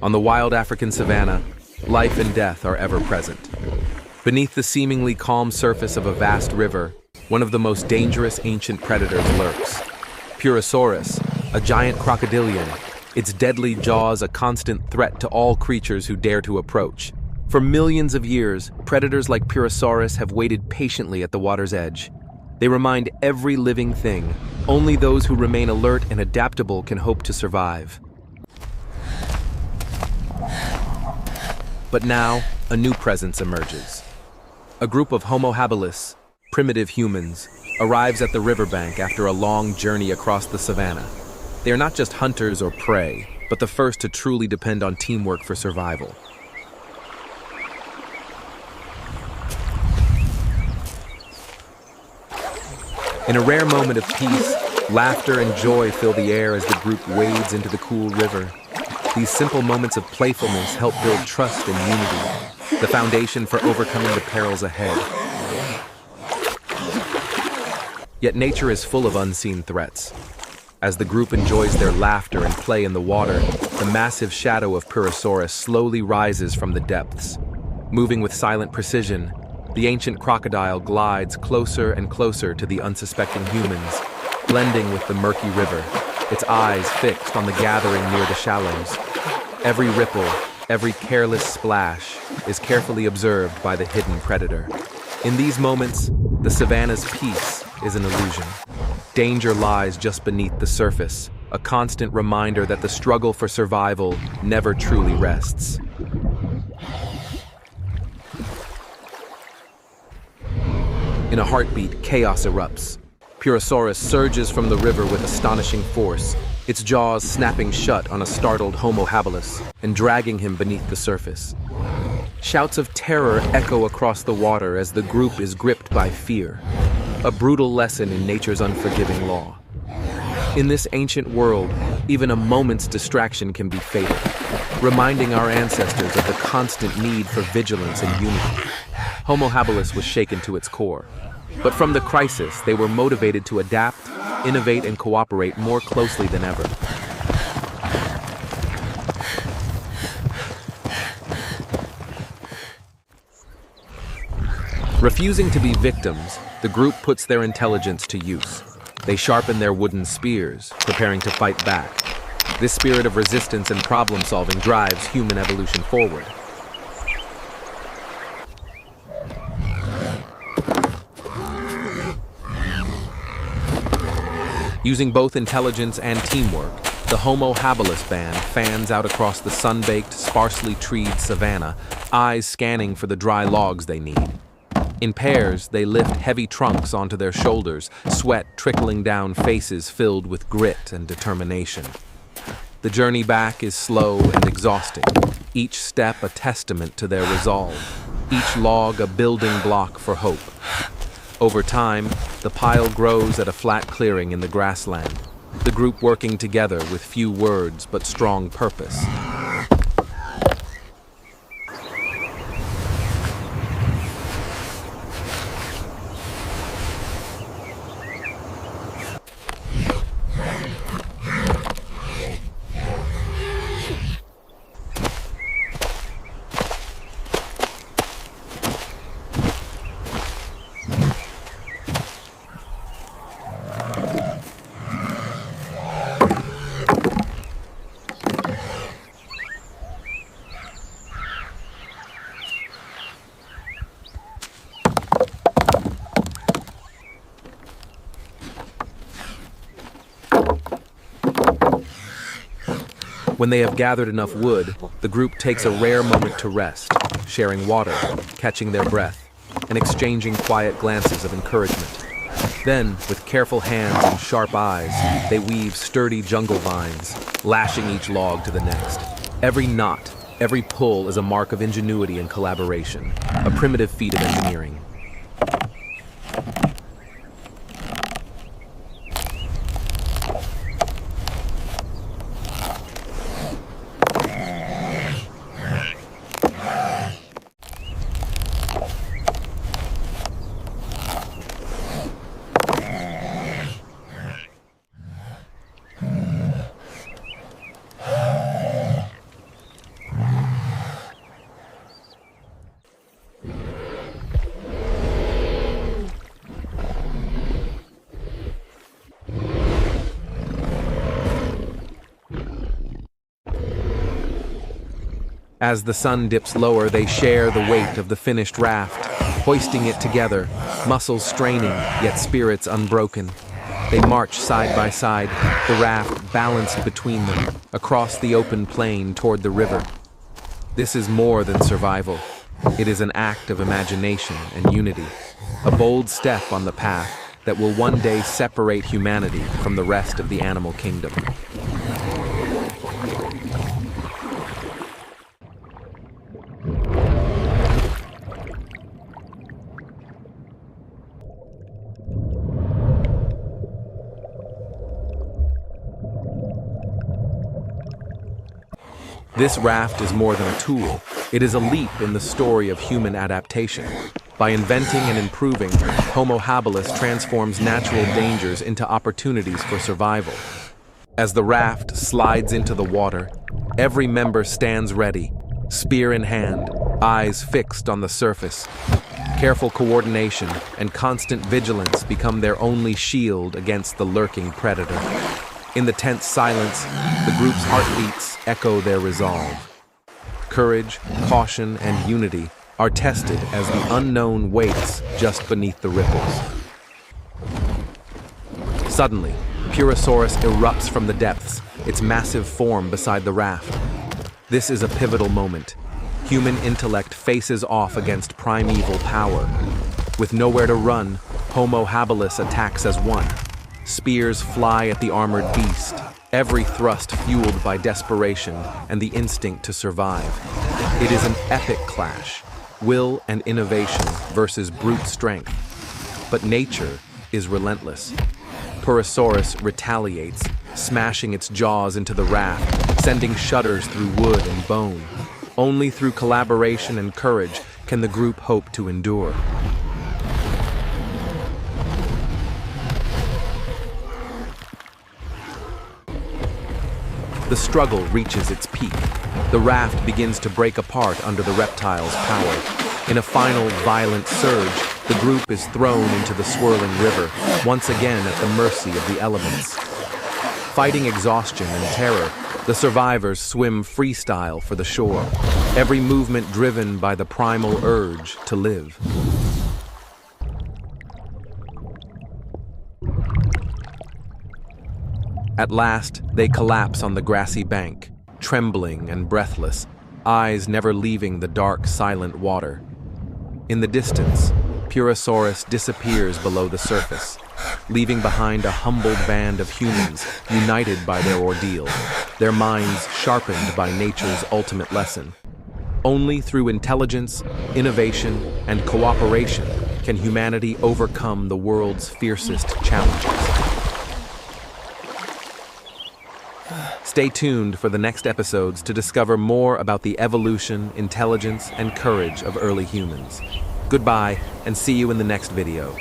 On the wild African savanna, life and death are ever present. Beneath the seemingly calm surface of a vast river, one of the most dangerous ancient predators lurks. Purosaurus, a giant crocodilian, its deadly jaws a constant threat to all creatures who dare to approach. For millions of years, predators like Purosaurus have waited patiently at the water's edge. They remind every living thing, only those who remain alert and adaptable can hope to survive. But now, a new presence emerges. A group of Homo habilis, primitive humans, arrives at the riverbank after a long journey across the savanna. They are not just hunters or prey, but the first to truly depend on teamwork for survival. In a rare moment of peace, laughter and joy fill the air as the group wades into the cool river. These simple moments of playfulness help build trust and unity, the foundation for overcoming the perils ahead. Yet nature is full of unseen threats. As the group enjoys their laughter and play in the water, the massive shadow of Purosaurus slowly rises from the depths. Moving with silent precision, the ancient crocodile glides closer and closer to the unsuspecting humans, blending with the murky river, its eyes fixed on the gathering near the shallows. Every ripple, every careless splash is carefully observed by the hidden predator. In these moments, the savanna's peace is an illusion. Danger lies just beneath the surface, a constant reminder that the struggle for survival never truly rests. In a heartbeat, chaos erupts. Purosaurus surges from the river with astonishing force, its jaws snapping shut on a startled Homo habilis and dragging him beneath the surface. Shouts of terror echo across the water as the group is gripped by fear, a brutal lesson in nature's unforgiving law. In this ancient world, even a moment's distraction can be fatal, reminding our ancestors of the constant need for vigilance and unity. Homo habilis was shaken to its core. But from the crisis, they were motivated to adapt, innovate, and cooperate more closely than ever. Refusing to be victims, the group puts their intelligence to use. They sharpen their wooden spears, preparing to fight back. This spirit of resistance and problem-solving drives human evolution forward. Using both intelligence and teamwork, the Homo habilis band fans out across the sun-baked, sparsely treed savanna, eyes scanning for the dry logs they need. In pairs, they lift heavy trunks onto their shoulders, sweat trickling down faces filled with grit and determination. The journey back is slow and exhausting, each step a testament to their resolve, each log a building block for hope. Over time, the pile grows at a flat clearing in the grassland, the group working together with few words but strong purpose. When they have gathered enough wood, the group takes a rare moment to rest, sharing water, catching their breath, and exchanging quiet glances of encouragement. Then, with careful hands and sharp eyes, they weave sturdy jungle vines, lashing each log to the next. Every knot, every pull is a mark of ingenuity and collaboration, a primitive feat of engineering. As the sun dips lower, they share the weight of the finished raft, hoisting it together, muscles straining, yet spirits unbroken. They march side by side, the raft balanced between them, across the open plain toward the river. This is more than survival. It is an act of imagination and unity, a bold step on the path that will one day separate humanity from the rest of the animal kingdom. This raft is more than a tool. It is a leap in the story of human adaptation. By inventing and improving, Homo habilis transforms natural dangers into opportunities for survival. As the raft slides into the water, every member stands ready, spear in hand, eyes fixed on the surface. Careful coordination and constant vigilance become their only shield against the lurking predator. In the tense silence, the group's heartbeats echo their resolve. Courage, caution, and unity are tested as the unknown waits just beneath the ripples. Suddenly, Purosaurus erupts from the depths, its massive form beside the raft. This is a pivotal moment. Human intellect faces off against primeval power. With nowhere to run, Homo habilis attacks as one. Spears fly at the armored beast, every thrust fueled by desperation and the instinct to survive. It is an epic clash, will and innovation versus brute strength. But nature is relentless. Purosaurus retaliates, smashing its jaws into the raft, sending shudders through wood and bone. Only through collaboration and courage can the group hope to endure. The struggle reaches its peak. The raft begins to break apart under the reptile's power. In a final violent surge, the group is thrown into the swirling river, once again at the mercy of the elements. Fighting exhaustion and terror, the survivors swim freestyle for the shore, every movement driven by the primal urge to live. At last, they collapse on the grassy bank, trembling and breathless, eyes never leaving the dark, silent water. In the distance, Purosaurus disappears below the surface, leaving behind a humbled band of humans united by their ordeal, their minds sharpened by nature's ultimate lesson. Only through intelligence, innovation, and cooperation can humanity overcome the world's fiercest challenges. Stay tuned for the next episodes to discover more about the evolution, intelligence, and courage of early humans. Goodbye, and see you in the next video.